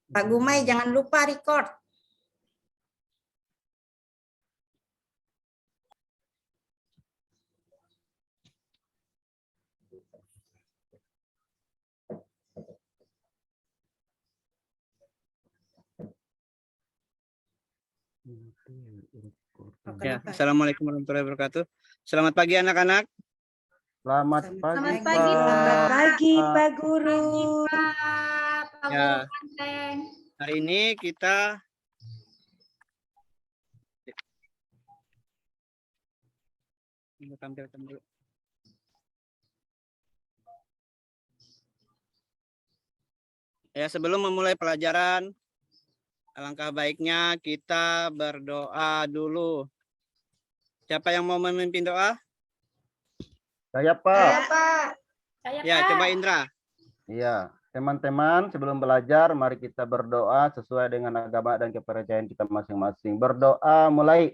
Pak Gumai jangan lupa record. Ya, Assalamualaikum warahmatullahi wabarakatuh. Selamat pagi anak-anak. Selamat pagi, Selamat pagi, Pak Guru. Ya, hari ini kita tampilkan dulu. Ya, sebelum memulai pelajaran, alangkah baiknya kita berdoa dulu. Siapa yang mau memimpin doa? Saya, Pak. Saya, Pak. Ya, coba Indra. Iya, teman-teman, sebelum belajar, mari kita berdoa sesuai dengan agama dan kepercayaan kita masing-masing. Berdoa mulai.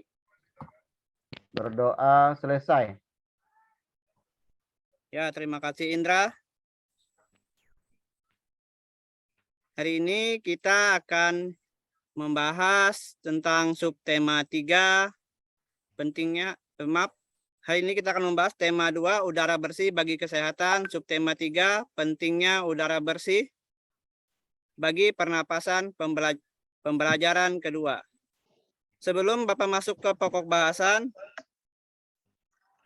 Berdoa selesai. Ya, terima kasih Indra. Hari ini kita akan membahas tentang subtema 3, pentingnya, hari ini kita akan membahas tema 2, udara bersih bagi kesehatan, subtema 3, pentingnya udara bersih bagi pernapasan pembelajaran kedua. Sebelum Bapak masuk ke pokok bahasan,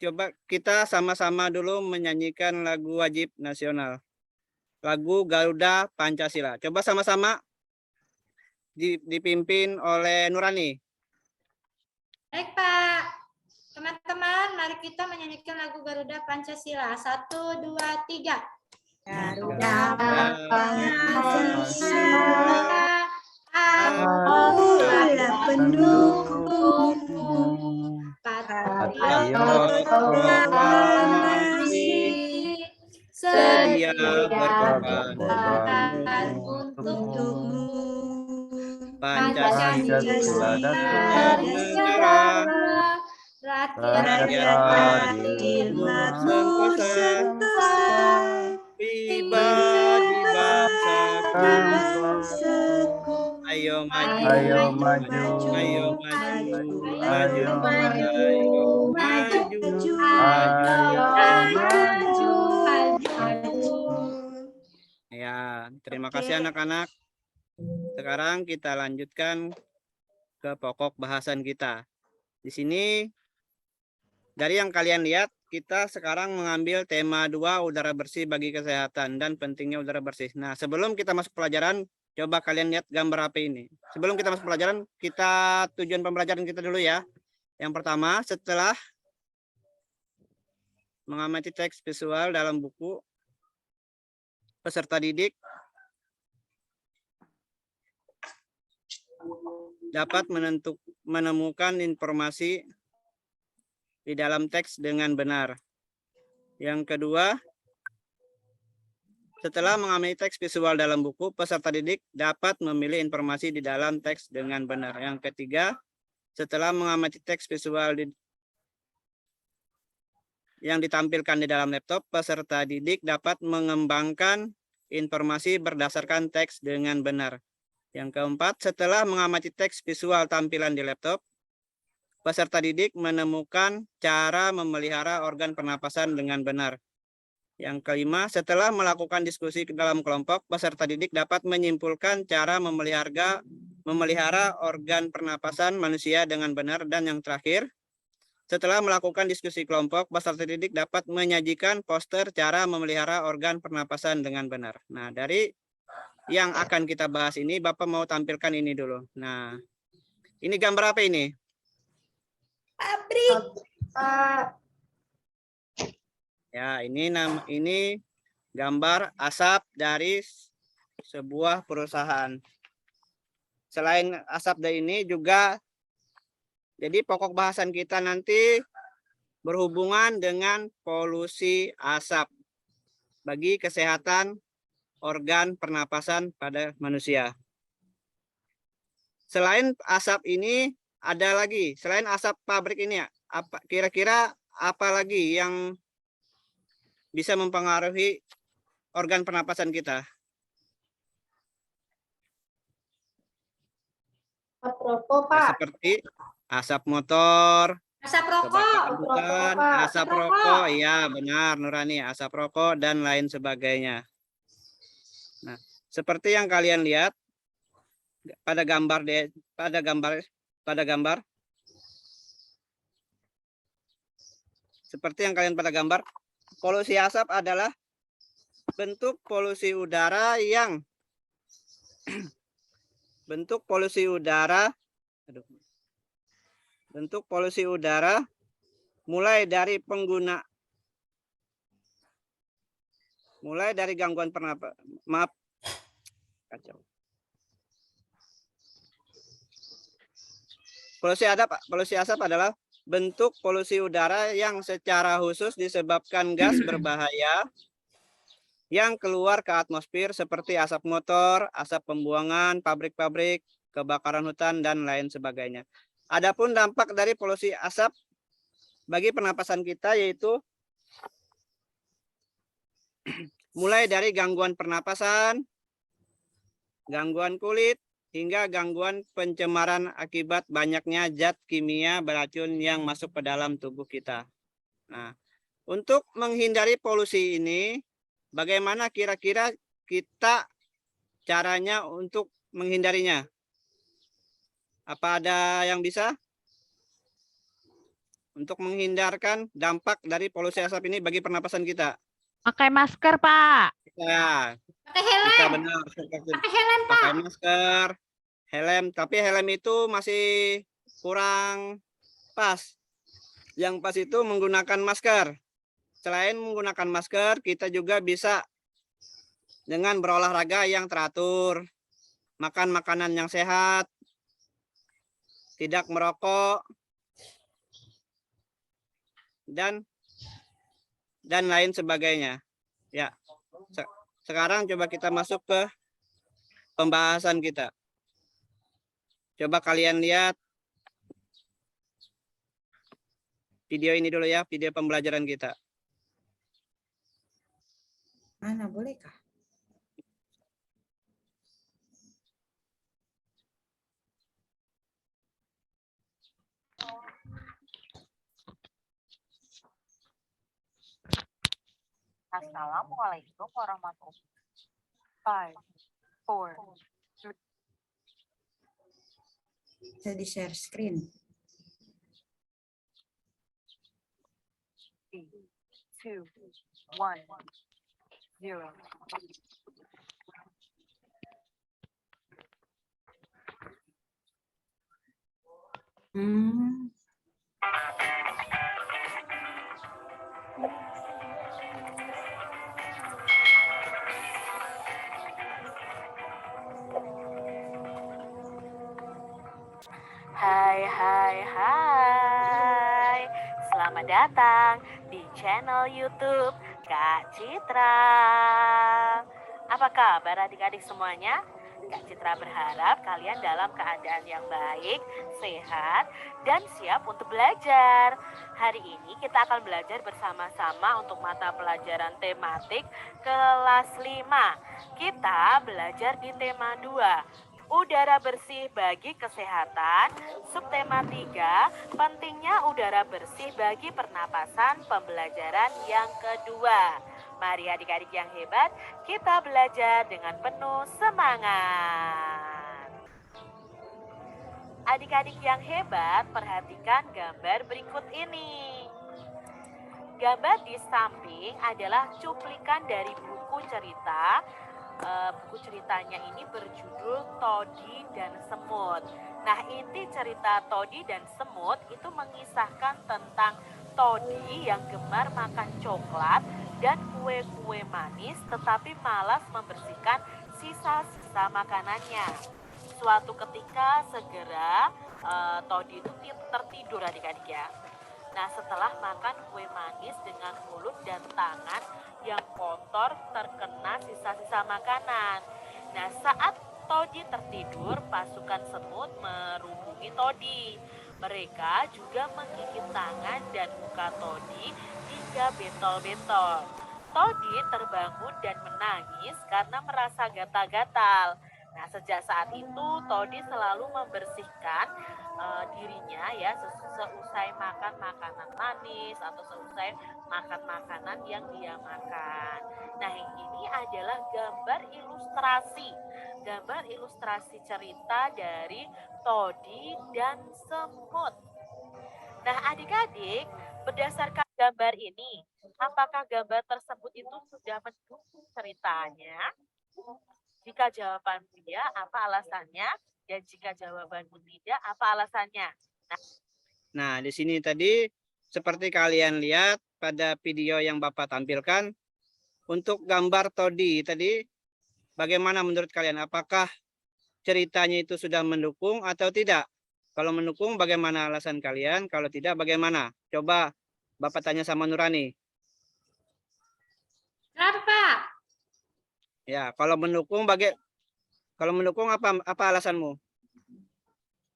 coba kita sama-sama dulu menyanyikan lagu wajib nasional. Lagu Garuda Pancasila. Coba sama-sama dipimpin oleh Nurani. Baik, Pak. Teman-teman, mari kita menyanyikan lagu Garuda Pancasila. 1, 2, 3. Garuda Pancasila, akulah pendukungmu, patriot proklamasi, Sedia berkorban berkorban untukmu. Pancasila dan negara, rakyat adil, makmur, serta pribadi bangsaku. Ayo maju, Ayo maju, ayo maju, ayo maju, Ya, terima kasih anak-anak. Sekarang kita lanjutkan ke pokok bahasan kita. Di sini, dari yang kalian lihat, kita sekarang mengambil tema 2, udara bersih bagi kesehatan dan pentingnya udara bersih. Nah, sebelum kita masuk pelajaran, coba kalian lihat gambar apa ini. Sebelum kita masuk pelajaran, kita tujuan pembelajaran kita dulu ya. Yang pertama, setelah mengamati teks visual dalam buku, peserta didik dapat menemukan informasi di dalam teks dengan benar. Yang kedua, setelah mengamati teks visual dalam buku, peserta didik dapat memilih informasi di dalam teks dengan benar. Yang ketiga, setelah mengamati teks visual yang ditampilkan di dalam laptop, peserta didik dapat mengembangkan informasi berdasarkan teks dengan benar. Yang keempat, setelah mengamati teks visual tampilan di laptop, peserta didik menemukan cara memelihara organ pernapasan dengan benar. Yang kelima, setelah melakukan diskusi ke dalam kelompok, peserta didik dapat menyimpulkan cara memelihara organ pernapasan manusia dengan benar. Dan yang terakhir, setelah melakukan diskusi kelompok, peserta didik dapat menyajikan poster cara memelihara organ pernapasan dengan benar. Nah, dari yang akan kita bahas ini, Bapak mau tampilkan ini dulu. Nah, ini gambar apa ini? pabrik. Ya, ini gambar asap dari sebuah perusahaan. Selain asap dari ini juga, jadi pokok bahasan kita nanti berhubungan dengan polusi asap bagi kesehatan organ pernapasan pada manusia. Selain asap ini ada lagi, selain asap pabrik ini, apa kira-kira apa lagi yang bisa mempengaruhi organ pernapasan kita? Asap rokok, Ya, Pak. seperti asap motor, Asap rokok. kebakaran hutan, Pak. asap rokok, iya benar Nurani, asap rokok dan lain sebagainya. Nah, seperti yang kalian lihat pada gambar seperti yang kalian pada gambar, polusi asap adalah bentuk polusi udara yang bentuk polusi udara mulai dari gangguan pernapasan. Maaf, kacau. Polusi asap adalah bentuk polusi udara yang secara khusus disebabkan gas berbahaya yang keluar ke atmosfer seperti asap motor, asap pembuangan, pabrik-pabrik, kebakaran hutan, dan lain sebagainya. Adapun dampak dari polusi asap bagi pernapasan kita yaitu mulai dari gangguan pernapasan, gangguan kulit, hingga gangguan pencemaran akibat banyaknya zat kimia beracun yang masuk ke dalam tubuh kita. Nah, untuk menghindari polusi ini, bagaimana kira-kira kita caranya untuk menghindarinya? Apa ada yang bisa? Untuk menghindarkan dampak dari polusi asap ini bagi pernapasan kita. Pakai masker, Pak. Ya, Pakai helm. kita benar. Pakai helm, Pak. Pakai masker, helm, tapi helm itu masih kurang pas. Yang pas itu menggunakan masker. Selain menggunakan masker, kita juga bisa dengan berolahraga yang teratur, makan makanan yang sehat, tidak merokok, dan lain sebagainya. Ya, sekarang coba kita masuk ke pembahasan kita. Coba kalian lihat video ini dulu ya, video pembelajaran kita. Mana bolehkah? Assalamualaikum warahmatullahi wabarakatuh. 5, 4, Bisa di share screen. 3, 2, 1, 0. Hai. Selamat datang di channel YouTube Kak Citra. Apa kabar adik-adik semuanya? Kak Citra berharap kalian dalam keadaan yang baik, sehat, dan siap untuk belajar. Hari ini kita akan belajar bersama-sama untuk mata pelajaran tematik kelas 5. Kita belajar di tema 2. Udara bersih bagi kesehatan, subtema 3, pentingnya udara bersih bagi pernapasan, pembelajaran yang kedua. Mari adik-adik yang hebat, kita belajar dengan penuh semangat. Adik-adik yang hebat, perhatikan gambar berikut ini. Gambar di samping adalah cuplikan dari buku cerita. Buku ceritanya ini berjudul Todi dan Semut. Nah, inti cerita Todi dan Semut itu mengisahkan tentang Todi yang gemar makan coklat dan kue-kue manis tetapi malas membersihkan sisa-sisa makanannya. Suatu ketika segera Todi itu tertidur adik-adik ya. Nah, setelah makan kue manis dengan mulut dan tangan yang kotor terkena sisa-sisa makanan. Nah, saat Todi tertidur, pasukan semut merubungi Todi. Mereka juga menggigit tangan dan muka Todi hingga bentol-bentol. Todi terbangun dan menangis karena merasa gatal-gatal. Nah, sejak saat itu Todi selalu membersihkan dirinya ya seusai makan makanan manis atau seusai makan makanan yang dia makan. Nah, ini adalah gambar ilustrasi cerita dari Todi dan semut. Nah, adik-adik, berdasarkan gambar ini, apakah gambar tersebut itu sudah mendukung ceritanya? Jika jawabanmu ya, apa alasannya? Dan jika jawabanmu tidak, apa alasannya? Nah, di sini tadi seperti kalian lihat pada video yang Bapak tampilkan, untuk gambar Todi tadi, bagaimana menurut kalian? Apakah ceritanya itu sudah mendukung atau tidak? Kalau mendukung, bagaimana alasan kalian? Kalau tidak, bagaimana? Coba Bapak tanya sama Nurani. Kenapa, Pak? Ya, kalau mendukung, apa alasanmu?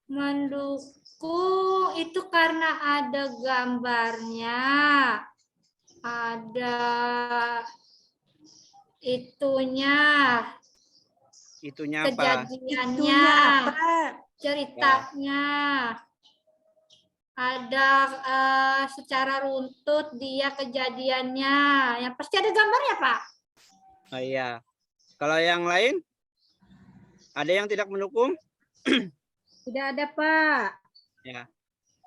Mendukung itu karena ada gambarnya, ada itunya, Itunya apa? kejadiannya, ceritanya. Ada secara runtut dia kejadiannya. Yang pasti ada gambarnya, Pak. Oh iya. Kalau yang lain? Ada yang tidak mendukung? Tidak ada, Pak. Ya.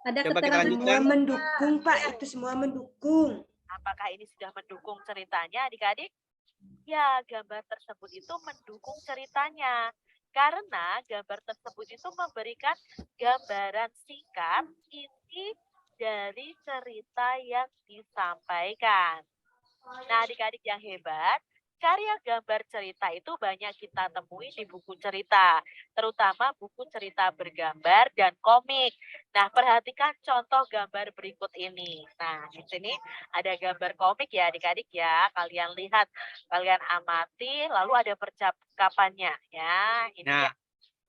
Ada Coba kita keterangan lanjutkan. semua mendukung, Pak. Itu semua mendukung. Apakah ini sudah mendukung ceritanya, adik-adik? Ya, gambar tersebut itu mendukung ceritanya. Karena gambar tersebut itu memberikan gambaran singkat inti dari cerita yang disampaikan. Nah, adik-adik yang hebat, karya gambar cerita itu banyak kita temui di buku cerita, terutama buku cerita bergambar dan komik. Nah, perhatikan contoh gambar berikut ini. Nah, di sini ada gambar komik ya adik-adik ya. Kalian lihat, kalian amati, lalu ada percakapannya ya. Ini Nah, ya.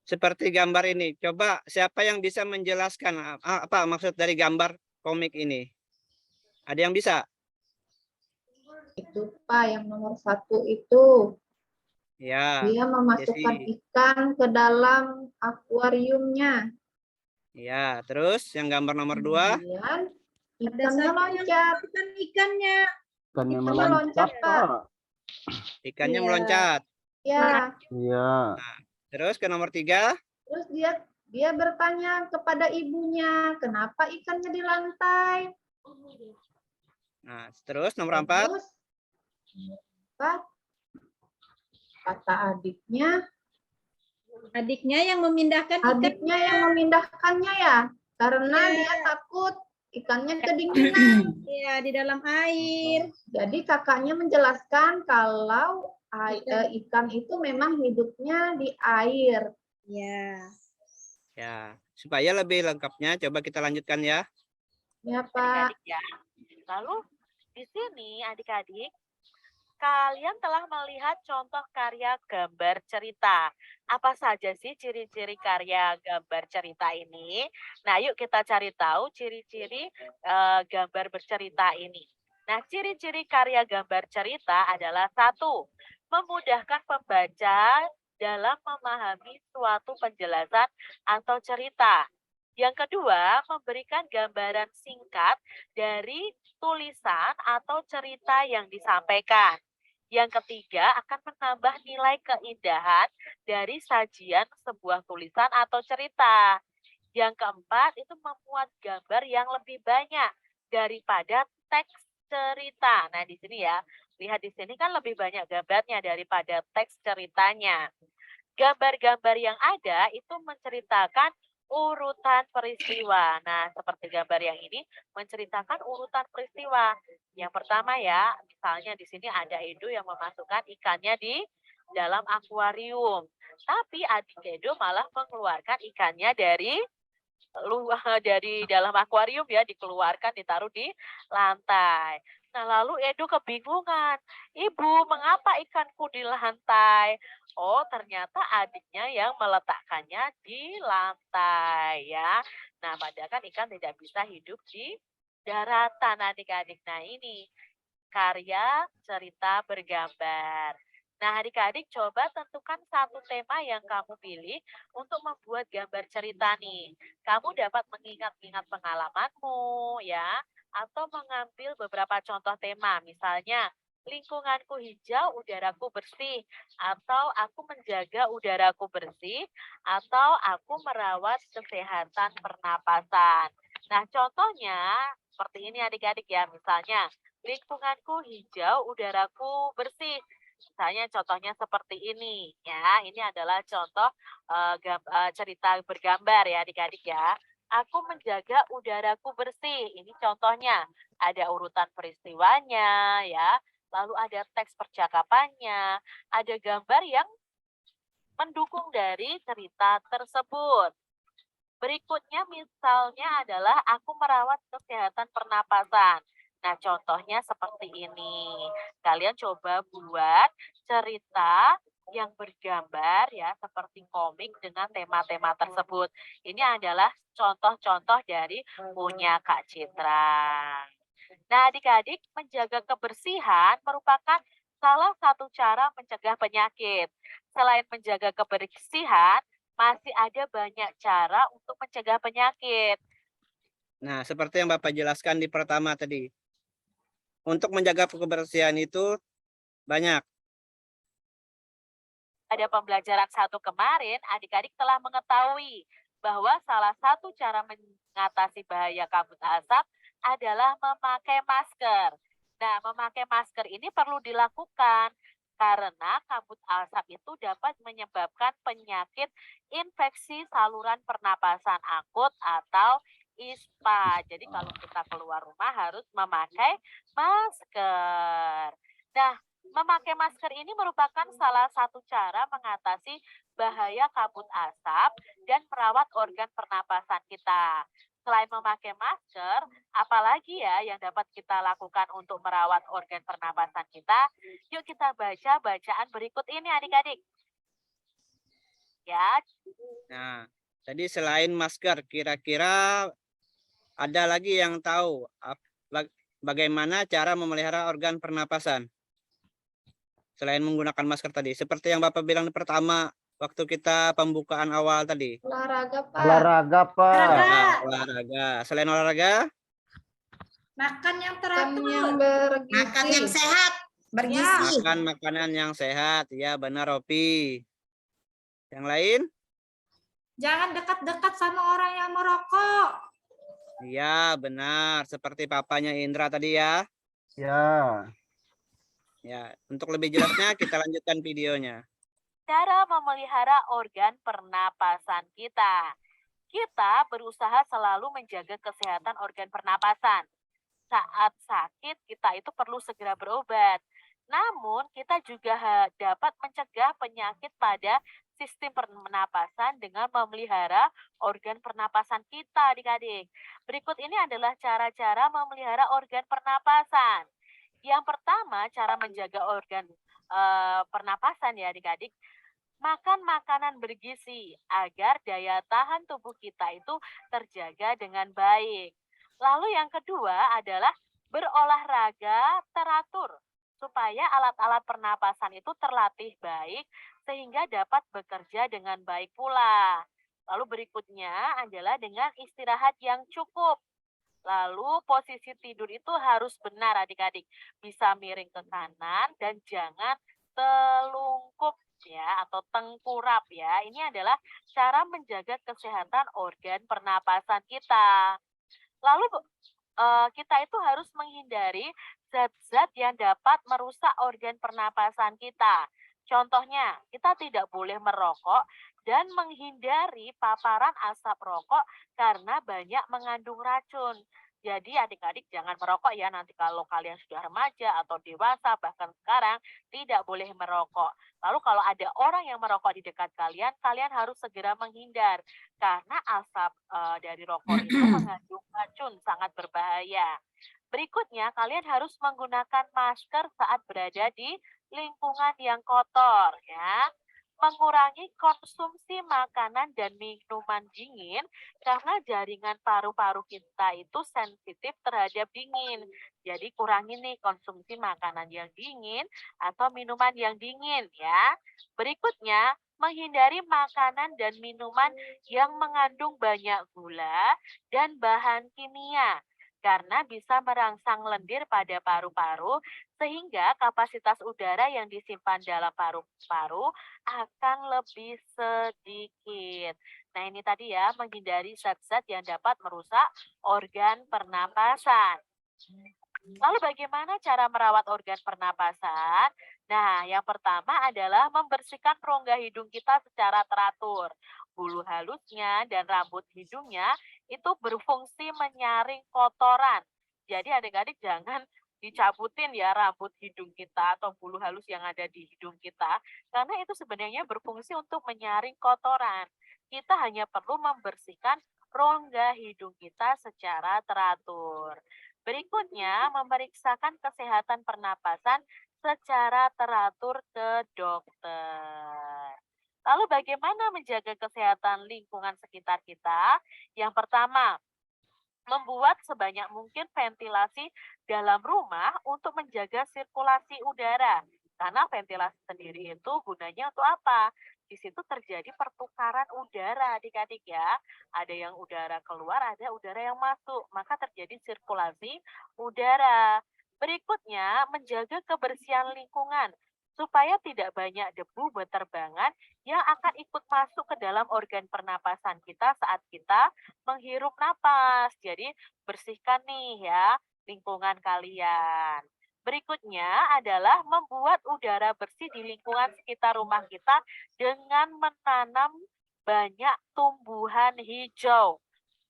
seperti gambar ini. Coba siapa yang bisa menjelaskan apa maksud dari gambar komik ini? Ada yang bisa? Itu Pak yang nomor 1 itu Ya. dia memasukkan Jesse. ikan ke dalam akuariumnya. Ya, terus yang gambar nomor 2? Kemudian ikannya loncat. Ikannya. Ikannya Ikannya meloncat, loncat, Pak. Pak. Ikannya Iya. meloncat. Ya, Iya. Terus ke nomor 3? terus dia bertanya kepada ibunya, kenapa ikannya di lantai? Nah, terus nomor 4? Terus kata Adiknya yang memindahkan adiknya yang memindahkannya ya, karena dia takut ikannya kedinginan. Iya, di dalam air. Jadi kakaknya menjelaskan kalau ikan itu memang hidupnya di air. Ya. Ya, supaya lebih lengkapnya coba kita lanjutkan ya. Ya, Pak. Adik-adik ya. Lalu di sini adik-adik, kalian telah melihat contoh karya gambar cerita. Apa saja sih ciri-ciri karya gambar cerita ini? Nah, yuk kita cari tahu ciri-ciri gambar bercerita ini. Nah, ciri-ciri karya gambar cerita adalah 1, memudahkan pembaca dalam memahami suatu penjelasan atau cerita. Yang kedua, memberikan gambaran singkat dari tulisan atau cerita yang disampaikan. Yang ketiga, akan menambah nilai keindahan dari sajian sebuah tulisan atau cerita. Yang keempat, itu memuat gambar yang lebih banyak daripada teks cerita. Nah, di sini ya, lihat di sini kan lebih banyak gambarnya daripada teks ceritanya. Gambar-gambar yang ada itu menceritakan urutan peristiwa. Nah, seperti gambar yang ini menceritakan urutan peristiwa. Yang pertama ya, misalnya di sini ada Edo yang memasukkan ikannya di dalam akuarium. Tapi adik Edo malah mengeluarkan ikannya dari dalam akuarium ya, dikeluarkan, ditaruh di lantai. Nah, lalu Edo kebingungan. Ibu, mengapa ikanku di lantai? Oh, ternyata adiknya yang meletakkannya di lantai ya. Nah, padahal kan ikan tidak bisa hidup di daratan adik-adik. Nah, ini karya cerita bergambar. Nah, adik-adik coba tentukan satu tema yang kamu pilih untuk membuat gambar cerita nih. Kamu dapat mengingat-ingat pengalamanmu ya, atau mengambil beberapa contoh tema, misalnya lingkunganku hijau, udaraku bersih, atau aku menjaga udaraku bersih, atau aku merawat kesehatan pernapasan. Nah, contohnya seperti ini adik-adik ya, misalnya lingkunganku hijau, udaraku bersih. Misalnya contohnya seperti ini ya. Ini adalah contoh cerita bergambar ya adik-adik ya. Aku menjaga udaraku bersih. Ini contohnya. Ada urutan peristiwanya ya. Lalu ada teks percakapannya. Ada gambar yang mendukung dari cerita tersebut. Berikutnya misalnya adalah aku merawat kesehatan pernapasan. Nah, contohnya seperti ini. Kalian coba buat cerita yang bergambar ya, seperti komik dengan tema-tema tersebut. Ini adalah contoh-contoh dari punya Kak Citra. Nah, adik-adik, menjaga kebersihan merupakan salah satu cara mencegah penyakit. Selain menjaga kebersihan, masih ada banyak cara untuk mencegah penyakit. Nah, seperti yang Bapak jelaskan di pertama tadi. Untuk menjaga kebersihan itu banyak. Pada pembelajaran 1 kemarin, adik-adik telah mengetahui bahwa salah satu cara mengatasi bahaya kabut asap adalah memakai masker. Nah, memakai masker ini perlu dilakukan karena kabut asap itu dapat menyebabkan penyakit infeksi saluran pernapasan akut atau ISPA. Jadi kalau kita keluar rumah harus memakai masker. Nah, memakai masker ini merupakan salah satu cara mengatasi bahaya kabut asap dan merawat organ pernapasan kita. Selain memakai masker, apalagi ya yang dapat kita lakukan untuk merawat organ pernapasan kita? Yuk kita baca bacaan berikut ini adik-adik. Ya. Nah, tadi selain masker, kira-kira ada lagi yang tahu bagaimana cara memelihara organ pernapasan? Selain menggunakan masker tadi, seperti yang Bapak bilang pertama waktu kita pembukaan awal tadi. Olahraga, Pak. Olahraga, Pak. Nah, olahraga. Selain olahraga, Makan yang Makan teratur. yang bergizi. Makan yang sehat, bergizi. makan makanan yang sehat. Ya, benar, Opi. Yang lain? Jangan dekat-dekat sama orang yang merokok. Iya, benar. Seperti papanya Indra tadi ya. Ya. Ya, untuk lebih jelasnya kita lanjutkan videonya. Cara memelihara organ pernapasan kita. Kita berusaha selalu menjaga kesehatan organ pernapasan. Saat sakit, kita itu perlu segera berobat. Namun, kita juga dapat mencegah penyakit pada sistem pernapasan dengan memelihara organ pernapasan kita, adik-adik. Berikut ini adalah cara-cara memelihara organ pernapasan. Yang pertama, cara menjaga organ pernapasan ya adik-adik. Makan makanan bergizi agar daya tahan tubuh kita itu terjaga dengan baik. Lalu yang kedua adalah berolahraga teratur supaya alat-alat pernapasan itu terlatih baik sehingga dapat bekerja dengan baik pula. Lalu berikutnya adalah dengan istirahat yang cukup. Lalu posisi tidur itu harus benar adik-adik. Bisa miring ke kanan dan jangan telungkup ya atau tengkurap ya. Ini adalah cara menjaga kesehatan organ pernapasan kita. Lalu kita itu harus menghindari zat-zat yang dapat merusak organ pernapasan kita. Contohnya, kita tidak boleh merokok dan menghindari paparan asap rokok karena banyak mengandung racun. Jadi adik-adik jangan merokok ya, nanti kalau kalian sudah remaja atau dewasa, bahkan sekarang tidak boleh merokok. Lalu kalau ada orang yang merokok di dekat kalian, kalian harus segera menghindar. Karena asap dari rokok itu mengandung racun, sangat berbahaya. Berikutnya, kalian harus menggunakan masker saat berada di lingkungan yang kotor ya. mengurangi konsumsi makanan dan minuman dingin karena jaringan paru-paru kita itu sensitif terhadap dingin. Jadi kurangi nih konsumsi makanan yang dingin atau minuman yang dingin ya. Berikutnya, menghindari makanan dan minuman yang mengandung banyak gula dan bahan kimia karena bisa merangsang lendir pada paru-paru sehingga kapasitas udara yang disimpan dalam paru-paru akan lebih sedikit. Nah, ini tadi ya, menghindari zat-zat yang dapat merusak organ pernapasan. Lalu bagaimana cara merawat organ pernapasan? Nah, yang pertama adalah membersihkan rongga hidung kita secara teratur. Bulu halusnya dan rambut hidungnya itu berfungsi menyaring kotoran. Jadi adik-adik jangan dicabutin ya rambut hidung kita atau bulu halus yang ada di hidung kita. Karena itu sebenarnya berfungsi untuk menyaring kotoran. Kita hanya perlu membersihkan rongga hidung kita secara teratur. Berikutnya, memeriksakan kesehatan pernapasan secara teratur ke dokter. Lalu bagaimana menjaga kesehatan lingkungan sekitar kita? Yang pertama, membuat sebanyak mungkin ventilasi dalam rumah untuk menjaga sirkulasi udara. Karena ventilasi sendiri itu gunanya untuk apa? Di situ terjadi pertukaran udara adik-adik ya. Ada yang udara keluar, ada udara yang masuk. Maka terjadi sirkulasi udara. Berikutnya, menjaga kebersihan lingkungan supaya tidak banyak debu berterbangan yang akan ikut masuk ke dalam organ pernapasan kita saat kita menghirup napas. Jadi bersihkan nih ya lingkungan kalian. Berikutnya adalah membuat udara bersih di lingkungan sekitar rumah kita dengan menanam banyak tumbuhan hijau.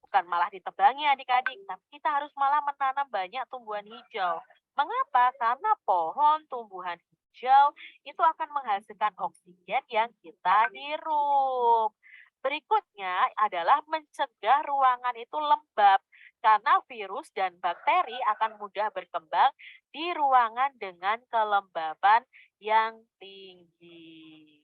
Bukan malah ditebangi adik-adik, tapi kita harus malah menanam banyak tumbuhan hijau. Mengapa? Karena pohon tumbuhan hijau itu akan menghasilkan oksigen yang kita hirup. Berikutnya adalah mencegah ruangan itu lembab karena virus dan bakteri akan mudah berkembang di ruangan dengan kelembaban yang tinggi.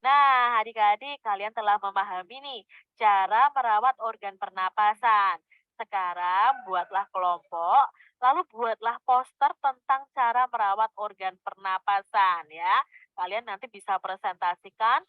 Nah, adik-adik kalian telah memahami nih cara merawat organ pernapasan. Sekarang buatlah kelompok, lalu buatlah poster tentang cara merawat organ pernapasan ya. Kalian nanti bisa presentasikan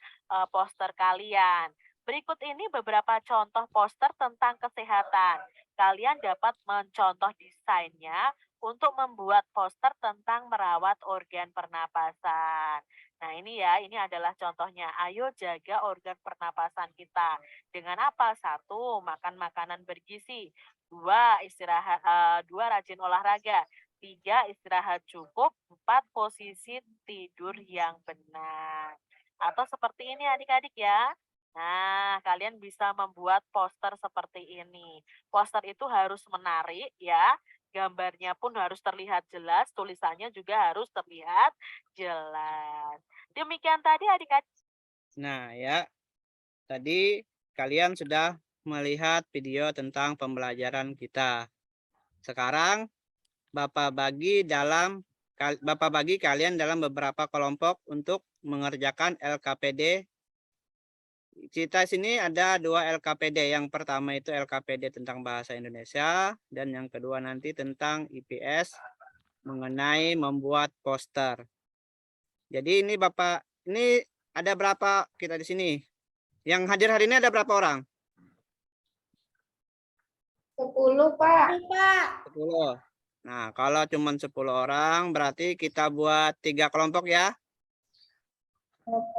poster kalian. Berikut ini beberapa contoh poster tentang kesehatan. Kalian dapat mencontoh desainnya untuk membuat poster tentang merawat organ pernapasan. Nah ini ya, ini adalah contohnya. Ayo jaga organ pernapasan kita. Dengan apa? 1, makan makanan bergizi. 2, istirahat, 2, rajin olahraga. 3, istirahat cukup. 4, posisi tidur yang benar. Atau seperti ini adik-adik ya. Nah, kalian bisa membuat poster seperti ini. Poster itu harus menarik ya. Gambarnya pun harus terlihat jelas, tulisannya juga harus terlihat jelas. Demikian tadi adik-adik. Nah, ya. Tadi kalian sudah melihat video tentang pembelajaran kita. Sekarang Bapak bagi kalian dalam beberapa kelompok untuk mengerjakan LKPD. Kita sini ada 2 LKPD. Yang pertama itu LKPD tentang bahasa Indonesia dan yang kedua nanti tentang IPS mengenai membuat poster. Jadi ini Bapak, ini ada berapa kita di sini? Yang hadir hari ini ada berapa orang? 10, Pak. Pak. 10. Nah, kalau cuma 10 orang berarti kita buat 3 kelompok ya.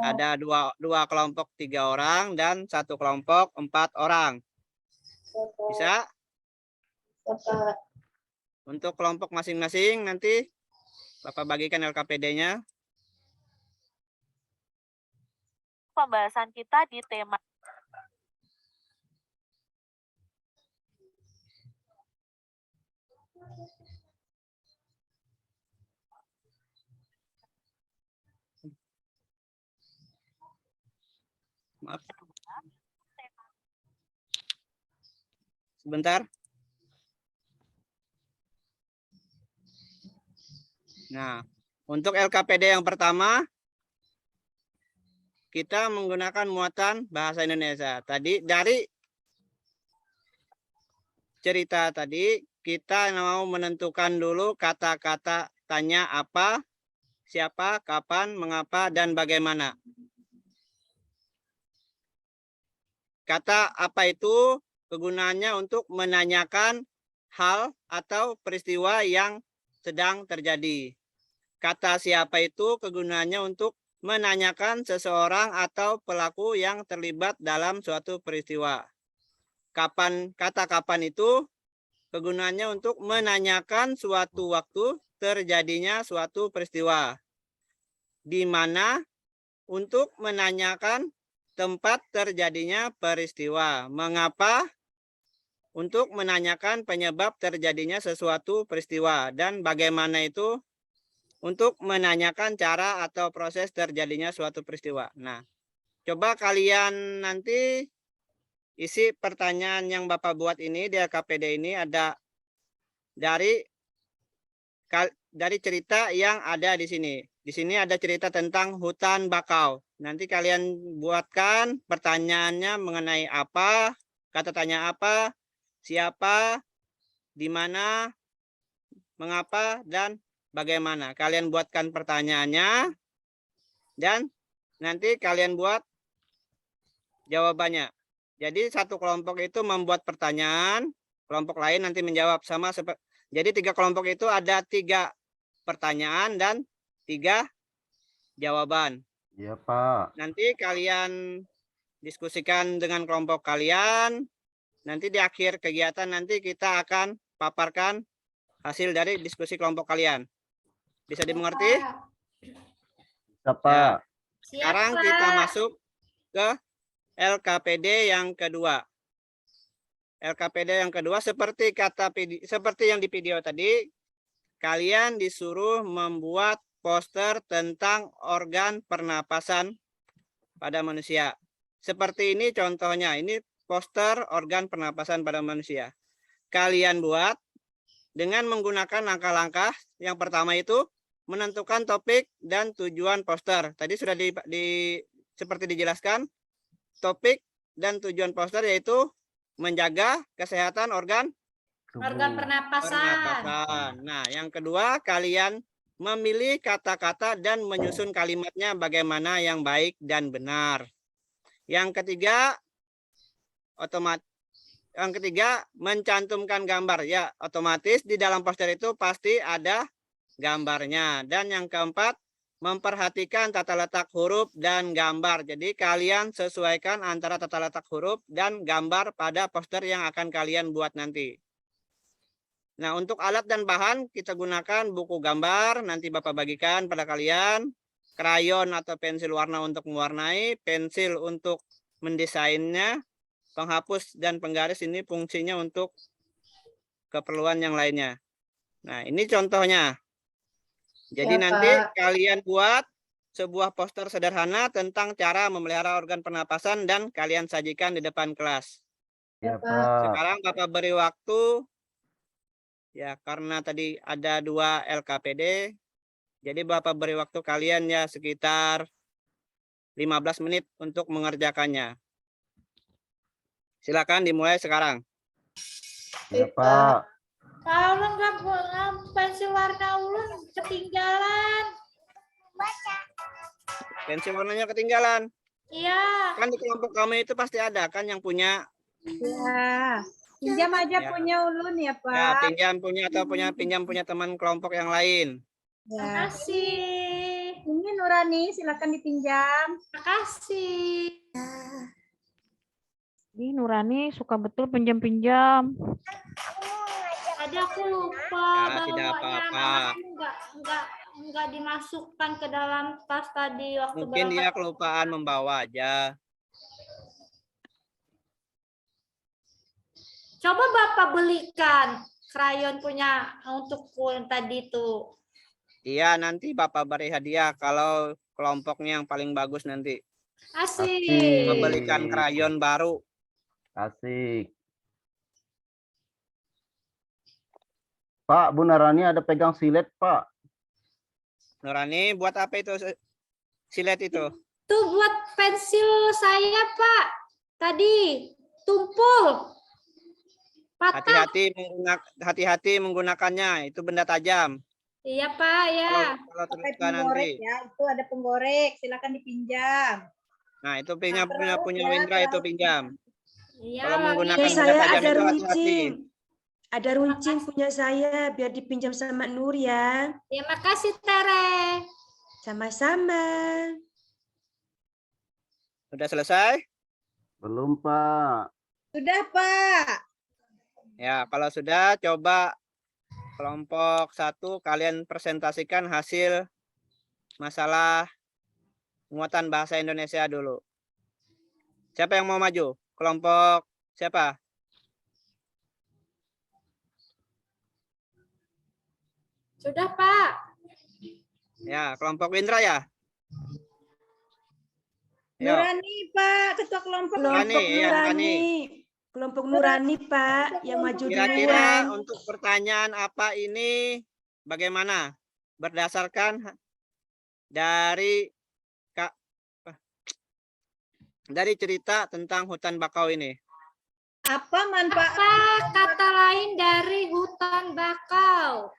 Ada dua kelompok 3 orang dan 1 kelompok 4 orang. Bisa? Untuk kelompok masing-masing nanti Bapak bagikan LKPD-nya. Pembahasan kita di tema Maaf. Sebentar. Nah, untuk LKPD yang pertama, kita menggunakan muatan bahasa Indonesia. Tadi dari cerita tadi kita mau menentukan dulu kata-kata tanya apa, siapa, kapan, mengapa, dan bagaimana. Kata apa itu kegunaannya untuk menanyakan hal atau peristiwa yang sedang terjadi. Kata siapa itu kegunaannya untuk menanyakan seseorang atau pelaku yang terlibat dalam suatu peristiwa. Kata kapan itu kegunaannya untuk menanyakan suatu waktu terjadinya suatu peristiwa. Di mana untuk menanyakan tempat terjadinya peristiwa. Mengapa? Untuk menanyakan penyebab terjadinya sesuatu peristiwa. Dan bagaimana itu untuk menanyakan cara atau proses terjadinya suatu peristiwa. Nah, coba kalian nanti isi pertanyaan yang Bapak buat ini di LKPD ini ada dari cerita yang ada di sini. Di sini ada cerita tentang hutan bakau. Nanti kalian buatkan pertanyaannya mengenai apa, kata tanya apa, siapa, di mana, mengapa, dan bagaimana. Kalian buatkan pertanyaannya dan nanti kalian buat jawabannya. Jadi satu kelompok itu membuat pertanyaan, kelompok lain nanti menjawab sama seperti. Jadi 3 kelompok itu ada 3 pertanyaan dan 3 jawaban. Iya, Pak. Nanti kalian diskusikan dengan kelompok kalian. Nanti di akhir kegiatan nanti kita akan paparkan hasil dari diskusi kelompok kalian. Bisa dimengerti? Bisa, Pak. Sekarang kita masuk ke LKPD yang kedua. LKPD yang kedua seperti yang di video tadi, kalian disuruh membuat poster tentang organ pernapasan pada manusia. Seperti ini contohnya, ini poster organ pernapasan pada manusia. Kalian buat dengan menggunakan langkah-langkah. Yang pertama itu menentukan topik dan tujuan poster. Tadi sudah seperti dijelaskan. Topik dan tujuan poster yaitu menjaga kesehatan organ pernapasan. Nah, yang kedua kalian memilih kata-kata dan menyusun kalimatnya bagaimana yang baik dan benar. Yang ketiga mencantumkan gambar. Ya, otomatis di dalam poster itu pasti ada gambarnya. Dan yang keempat memperhatikan tata letak huruf dan gambar. Jadi kalian sesuaikan antara tata letak huruf dan gambar pada poster yang akan kalian buat nanti. Nah, untuk alat dan bahan kita gunakan buku gambar. Nanti Bapak bagikan pada kalian. Krayon atau pensil warna untuk mewarnai. Pensil untuk mendesainnya. Penghapus dan penggaris ini fungsinya untuk keperluan yang lainnya. Nah, ini contohnya. Jadi Ya, nanti Pak. kalian buat sebuah poster sederhana tentang cara memelihara organ pernapasan dan kalian sajikan di depan kelas. Iya, Pak. Pak. Sekarang Bapak beri waktu, ya karena tadi ada 2 LKPD, jadi Bapak beri waktu kalian ya sekitar 15 menit untuk mengerjakannya. Silakan dimulai sekarang. Iya, Pak. Kalau nggak pensil warna ulun ketinggalan. Pensil warnanya ketinggalan. Iya. Kan di kelompok kamu itu pasti ada kan yang punya. Ya, pinjam aja Ya. punya ulun ya, Ya, Pak. pinjam punya teman kelompok yang lain. Ya. Makasih. Ini Nurani, silakan dipinjam. Makasih. Ini Nurani suka betul pinjam-pinjam. Tadi aku lupa Ya, tidak bawanya. apa-apa. Enggak dimasukkan ke dalam tas tadi waktu Mungkin dia berangkat. kelupaan membawa aja. Coba Bapak belikan krayon punya untuk Kun tadi tuh. Iya, nanti Bapak beri hadiah kalau kelompoknya yang paling bagus nanti. Asik. Membelikan krayon baru. Asik. Pak, Bu Narani ada pegang silet, Pak. Nurani, buat apa itu silet itu? Tuh buat pensil saya, Pak. Tadi tumpul. Patah. Hati-hati menggunakannya. Itu benda tajam. Iya, Pak, ya. Kalau Pakai terluka penggorek nanti. ya. Itu ada penggorek. Silakan dipinjam. Nah, itu punya Terus punya ya, Windra itu terus. pinjam. Iya, Kalau wangi. menggunakan Punya benda saya tajam ada itu hati-hati. runcing. Ada runcing punya saya, biar dipinjam sama Nur ya. Terima kasih, Tere. Sama-sama. Sudah selesai? Belum, Pak. Sudah, Pak. Ya, kalau sudah coba kelompok 1 kalian presentasikan hasil masalah muatan bahasa Indonesia dulu. Siapa yang mau maju? Kelompok siapa? Sudah, Pak. Ya, kelompok Windra ya? Ayo. Nurani, Pak. Ketua kelompok. Kelompok Nurani, ya, Nurani. Kelompok Nurani, Pak, yang maju Kira-kira duluan. untuk pertanyaan apa ini bagaimana? Berdasarkan dari dari cerita tentang hutan bakau ini. Apa manfaat? Apa kata lain dari hutan bakau?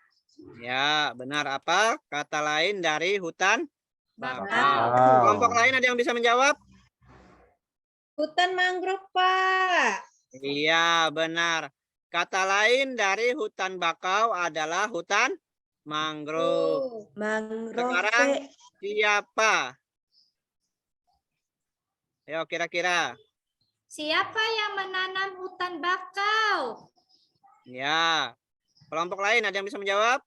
Ya, benar. Apa kata lain dari hutan bakau? Bakau. Kelompok lain ada yang bisa menjawab? Hutan mangrove, Pak. Iya, benar. Kata lain dari hutan bakau adalah hutan mangrove. Mangrove. Sekarang siapa? Ayo kira-kira. Siapa yang menanam hutan bakau? Ya. Kelompok lain ada yang bisa menjawab?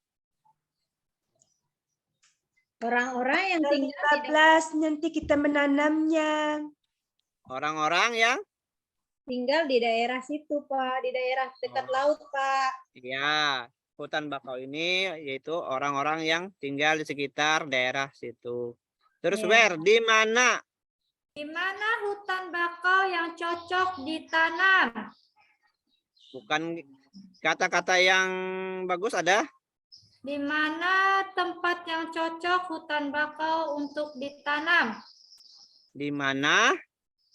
Orang-orang yang tinggal di 15 nanti kita menanamnya. Orang-orang yang daerah situ, Pak. Di daerah dekat laut, Pak. ya, hutan bakau ini yaitu orang-orang yang tinggal di sekitar daerah situ. Terus Ya. Wer, di mana? Di mana hutan bakau yang cocok ditanam? Bukan kata-kata yang bagus ada? Di mana tempat yang cocok hutan bakau untuk ditanam? Di mana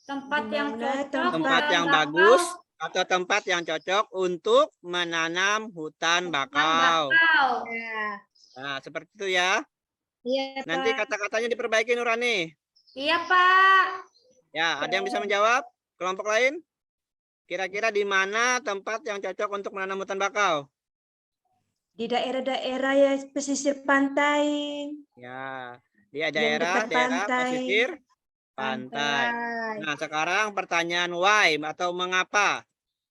Tempat Di yang mana cocok tempat hutan yang bakau bagus atau tempat yang cocok untuk menanam hutan bakau? Ya. Nah, seperti itu ya. Iya, Nanti Pak. kata-katanya diperbaiki Nurani. Iya, Pak. Ya, ada yang bisa menjawab? Kelompok lain? Kira-kira di mana tempat yang cocok untuk menanam hutan bakau? Di daerah-daerah ya pesisir pantai. Ya, di daerah dekat pantai. pesisir pantai. Nah, sekarang pertanyaan why atau mengapa?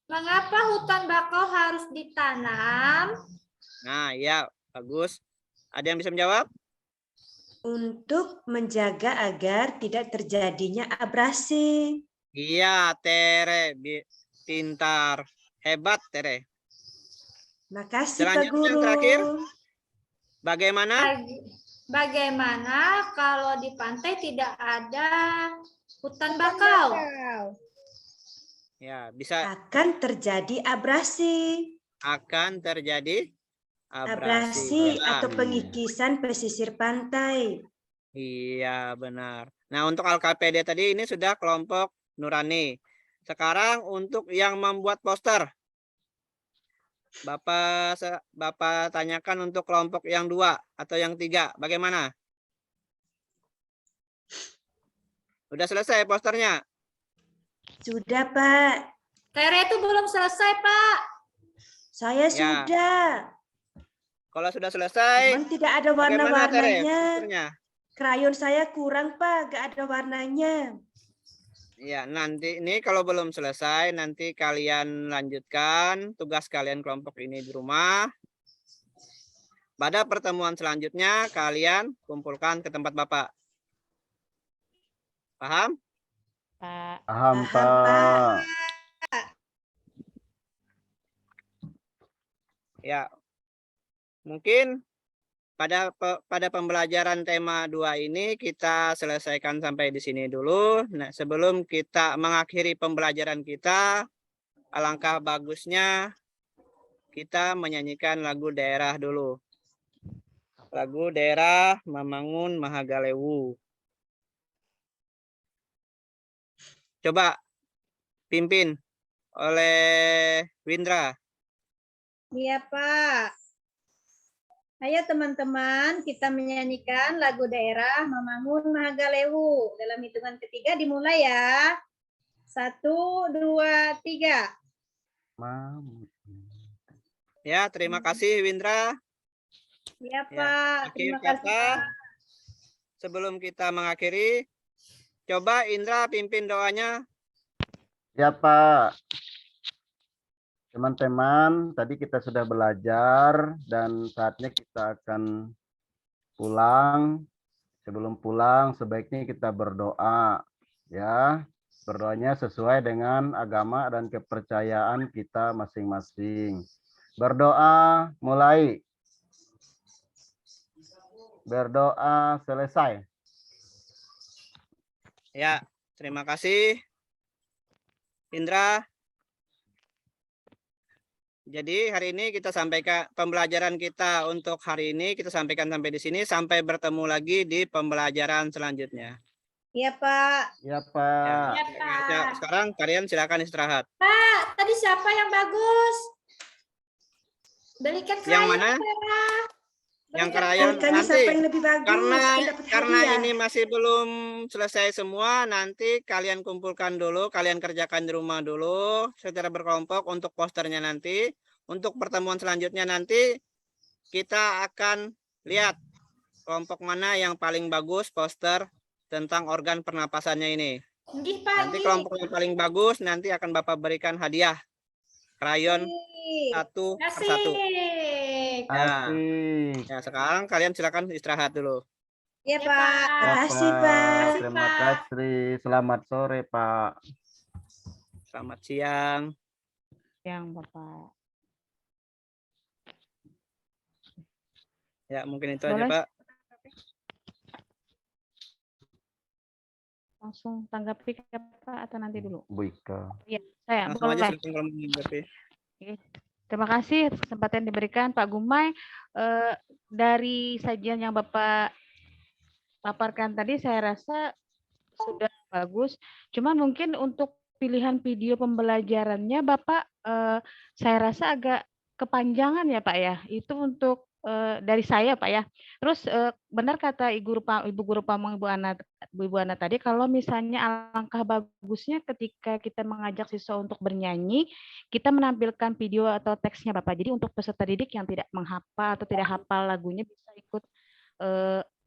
Mengapa hutan bakau harus ditanam? Nah, ya, bagus. Ada yang bisa menjawab? Untuk menjaga agar tidak terjadinya abrasi. Iya, Tere, pintar. Hebat, Tere. Makasih Pak Selanjutnya yang Guru. terakhir. Bagaimana? Bagaimana kalau di pantai tidak ada hutan bakau? Ya, bisa Akan terjadi abrasi. akan terjadi Abrasi Ya, atau pengikisan pesisir pantai. iya, benar. Nah, untuk LKPD tadi ini sudah kelompok Nurani. Sekarang untuk yang membuat poster. Bapak tanyakan untuk kelompok yang 2 atau yang 3. Bagaimana? Sudah selesai posternya? Sudah Pak. Tere itu belum selesai, Pak. Saya Ya. sudah. Kalau sudah selesai, Cuman tidak ada bagaimana Tere? warna-warnanya. Posternya? Krayon saya kurang Pak, gak ada warnanya. Ya, nanti ini kalau belum selesai, nanti kalian lanjutkan tugas kalian kelompok ini di rumah. Pada pertemuan selanjutnya, kalian kumpulkan ke tempat Bapak. Paham? Pak. Paham, Paham, Pak. Pak. Ya, mungkin pada pembelajaran tema 2 ini kita selesaikan sampai di sini dulu. Nah, sebelum kita mengakhiri pembelajaran kita, alangkah bagusnya kita menyanyikan lagu daerah dulu. Lagu daerah Mamangun Mahagalewu. Coba pimpin oleh Windra. Iya, Pak. Ayo teman-teman, kita menyanyikan lagu daerah Membangun Mahagalewu. Dalam hitungan ketiga dimulai ya. 1, 2, 3. Ya, terima kasih Windra. Iya, Ya, Pak. akhir Terima kasih, kata. Pak. Sebelum kita mengakhiri, coba Indra pimpin doanya. Ya Pak. Teman-teman, tadi kita sudah belajar dan saatnya kita akan pulang. Sebelum pulang, sebaiknya kita berdoa, ya. Berdoanya sesuai dengan agama dan kepercayaan kita masing-masing. Berdoa mulai. Berdoa selesai. Ya, terima kasih Indra. Jadi hari ini kita sampaikan pembelajaran kita untuk hari ini kita sampaikan sampai di sini. Sampai bertemu lagi di pembelajaran selanjutnya. Iya, Pak. Ya Pak. Iya, Pak. Ya, sekarang kalian silakan istirahat. Pak, tadi siapa yang bagus? Belikan Yang krayon, mana? Vera. Yang Belikan krayon Kan nanti. siapa yang lebih bagus? yang dapat Karena hadiah. ini masih belum selesai semua, nanti kalian kumpulkan dulu, kalian kerjakan di rumah dulu secara berkelompok untuk posternya nanti. Untuk pertemuan selanjutnya nanti kita akan lihat kelompok mana yang paling bagus poster tentang organ pernapasannya ini. Nggih, Pak. Nanti nggih. kelompok yang paling bagus nanti akan Bapak berikan hadiah krayon satu per Kasih. satu. Asik. Ya, sekarang kalian silakan istirahat dulu. Iya, Ya, Pak. Pak. Ya, Makasih, Pak. Pak. Terima Pak. kasih. Selamat sore, Pak. Selamat siang. Yang Bapak. Ya, mungkin itu Boleh? aja, Pak. Langsung tanggapi ke Pak atau nanti dulu? Bu Ika. Iya, saya Langsung aja boleh. silakan kalau mau menanggapi. Terima kasih atas kesempatan yang diberikan Pak Gumai. Dari sajian yang Bapak paparkan tadi saya rasa sudah bagus. Cuman mungkin untuk pilihan video pembelajarannya Bapak saya rasa agak kepanjangan ya Pak ya. Itu untuk dari saya Pak ya. Terus benar kata Ibu Guru Pamong Ibu Ana tadi kalau misalnya alangkah bagusnya ketika kita mengajak siswa untuk bernyanyi, kita menampilkan video atau teksnya Bapak. Jadi untuk peserta didik yang tidak menghafal atau tidak hafal lagunya bisa ikut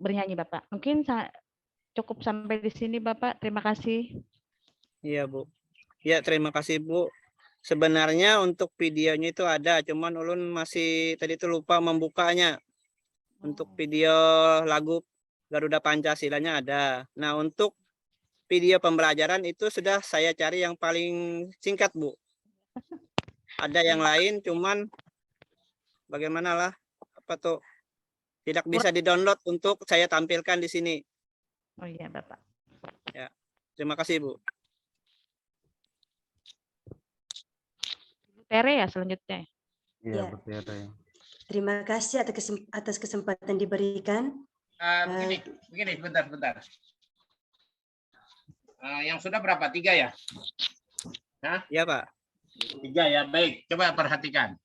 bernyanyi Bapak. Mungkin cukup sampai di sini Bapak. Terima kasih. Iya, Bu. Ya, terima kasih, Bu. Sebenarnya untuk videonya itu ada, cuman Ulun masih tadi itu lupa membukanya. Untuk video lagu Garuda Pancasilanya ada. Nah, untuk video pembelajaran itu sudah saya cari yang paling singkat, Bu. Ada yang lain, cuman bagaimana lah, apa tuh, tidak bisa di-download untuk saya tampilkan di sini. Oh iya, Bapak. Ya, terima kasih, Bu. Tere ya selanjutnya. Iya, Ya. betul. Terima kasih atas kesempatan diberikan. Begini, bentar. Yang sudah berapa? 3 ya? Iya, Pak. 3 ya, baik. Coba perhatikan.